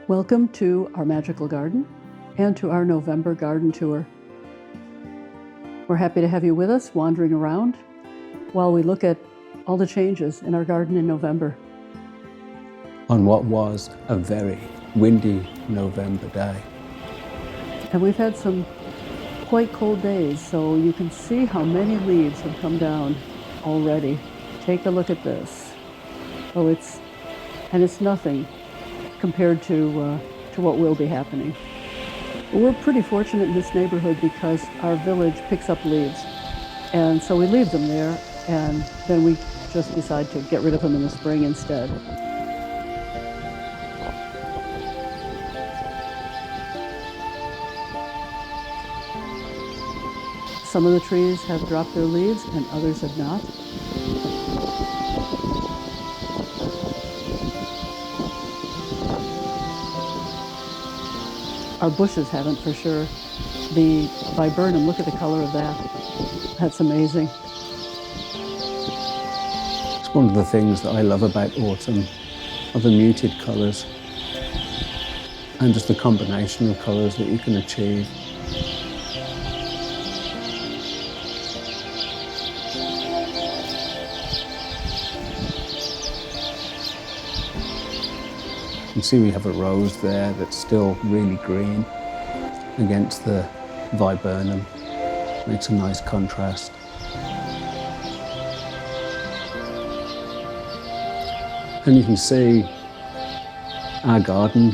Welcome to our magical garden and to our November garden tour. We're happy to have you with us wandering around while we look at all the changes in our garden in November. On what was a very windy November day. And we've had some quite cold days, so you can see how many leaves have come down already. Take a look at this. Oh, it's nothing compared to what will be happening. We're pretty fortunate in this neighborhood because our village picks up leaves. And so we leave them there, and then we just decide to get rid of them in the spring instead. Some of the trees have dropped their leaves and others have not. Our bushes haven't for sure. The Viburnum, look at the color of that. That's amazing. It's one of the things that I love about autumn, are the muted colours and just the combination of colours that you can achieve. You can see we have a rose there that's still really green against the Viburnum. Makes a nice contrast. And you can see our garden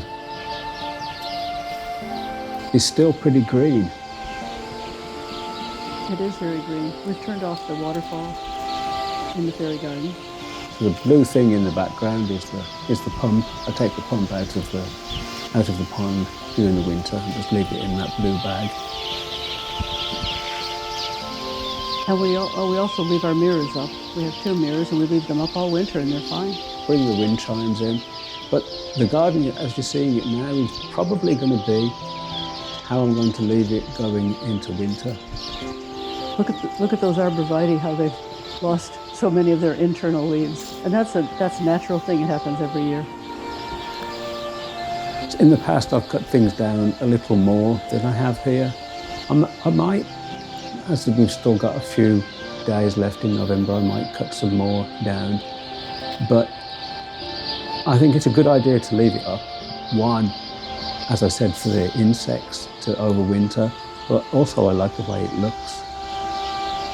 is still pretty green. It is very green. We've turned off the waterfall in the fairy garden. So the blue thing in the background is the pump. I take the pump out of the pond during the winter and just leave it in that blue bag. And we also leave our mirrors up. We have 2 mirrors and we leave them up all winter and they're fine. Bring the wind chimes in. But the garden, as you're seeing it now, is probably going to be how I'm going to leave it going into winter. Look at those arborvitae, how they've lost so many of their internal leaves. And that's a natural thing, it happens every year. In the past I've cut things down a little more than I have here. I might, as we've still got a few days left in November, I might cut some more down. But I think it's a good idea to leave it up. One, as I said, for the insects to overwinter, but also I like the way it looks.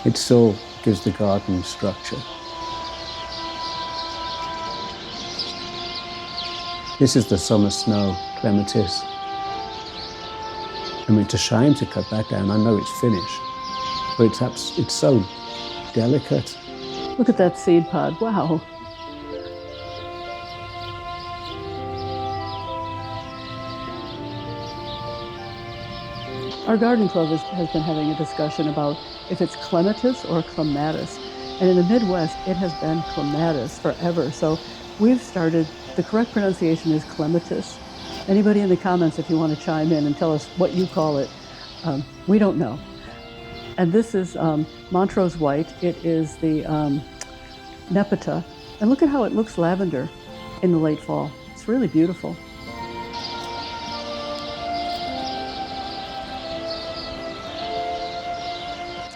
It still gives the garden structure. This is the summer snow Clematis. I mean, it's a shame to cut that down. I know it's finished, but it's so delicate. Look at that seed pod, wow. Our garden club has been having a discussion about if it's Clematis or Clematis. And in the Midwest, it has been Clematis forever. So we've started, the correct pronunciation is Clematis. Anybody in the comments, if you want to chime in and tell us what you call it, we don't know. And this is Montrose white. It is the Nepeta. And look at how it looks lavender in the late fall. It's really beautiful.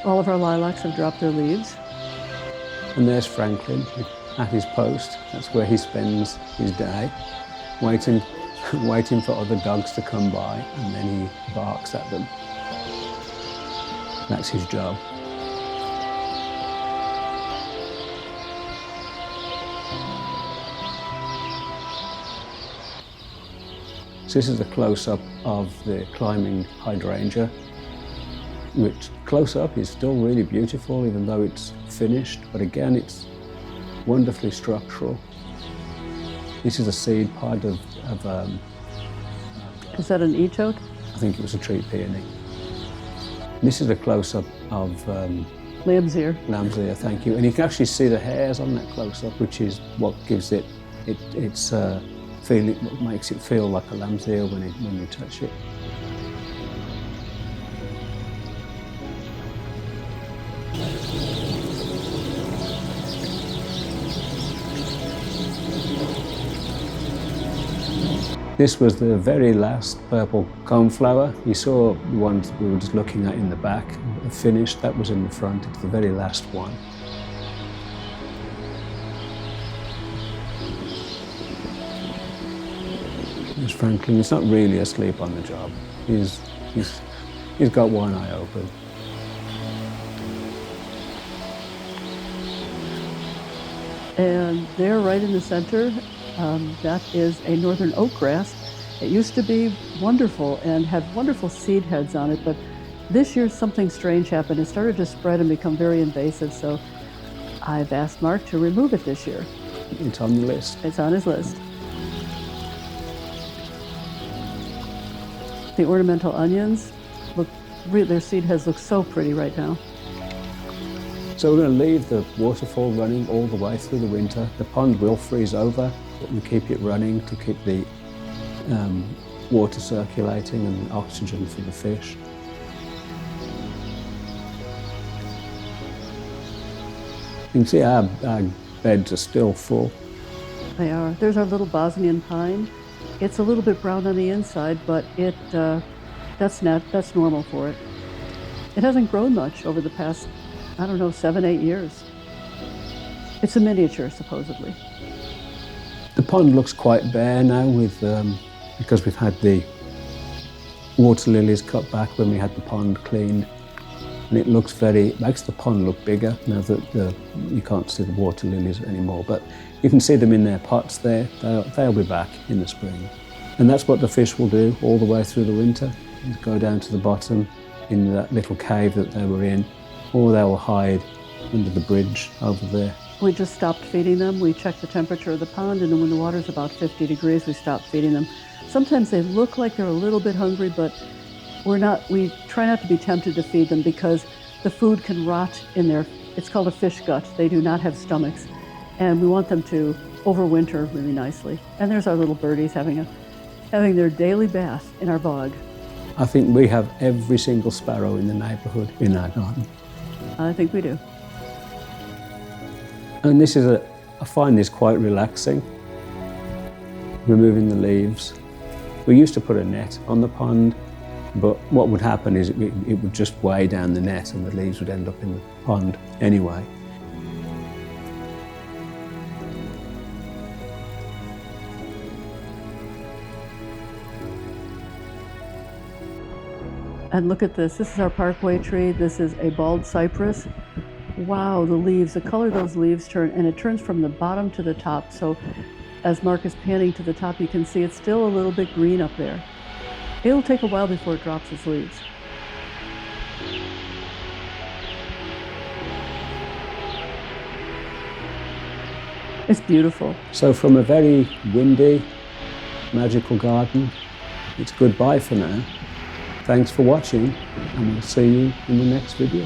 All of our lilacs have dropped their leaves. And there's Franklin at his post. That's where he spends his day, waiting for other dogs to come by, and then he barks at them. That's his job. So this is a close-up of the climbing hydrangea, which close-up is still really beautiful, even though it's finished. But again, it's wonderfully structural. This is a seed pod of is that an etote? I think it was a tree peony. This is a close-up of Lamb's ear. Lamb's ear, thank you. And you can actually see the hairs on that close-up, which is what gives its feeling, what makes it feel like a lamb's ear when you touch it. This was the very last purple coneflower. You saw the ones we were just looking at in the back, finished. That was in the front. It's the very last one. There's Franklin. He's not really asleep on the job. He's got one eye open. And there, right in the center, that is a northern oak grass. It used to be wonderful and had wonderful seed heads on it, but this year something strange happened. It started to spread and become very invasive, so I've asked Mark to remove it this year. It's on the list. It's on his list. The ornamental onions, their seed heads look so pretty right now. So we're going to leave the waterfall running all the way through the winter. The pond will freeze over, but we keep it running to keep the water circulating and oxygen for the fish. You can see our beds are still full. They are. There's our little Bosnian pine. It's a little bit brown on the inside, but that's normal for it. It hasn't grown much over the past, I don't know, 7-8 years. It's a miniature, supposedly. The pond looks quite bare now because we've had the water lilies cut back when we had the pond cleaned. And it makes the pond look bigger now that you can't see the water lilies anymore. But you can see them in their pots there. They'll be back in the spring. And that's what the fish will do all the way through the winter, is go down to the bottom in that little cave that they were in, or they will hide under the bridge over there. We just stopped feeding them. We checked the temperature of the pond, and then when the water's about 50 degrees, we stop feeding them. Sometimes they look like they're a little bit hungry, but we try not to be tempted to feed them because the food can rot in their, it's called a fish gut. They do not have stomachs. And we want them to overwinter really nicely. And there's our little birdies having their daily bath in our bog. I think we have every single sparrow in the neighbourhood in our garden. I think we do. And I find this quite relaxing, removing the leaves. We used to put a net on the pond, but what would happen is it would just weigh down the net and the leaves would end up in the pond anyway. And look at this. This is our parkway tree. This is a bald cypress. Wow, the leaves, the color those leaves turn, and it turns from the bottom to the top. So as Mark is panning to the top, you can see it's still a little bit green up there. It'll take a while before it drops its leaves. It's beautiful. So from a very windy, magical garden, it's goodbye for now. Thanks for watching, and we'll see you in the next video.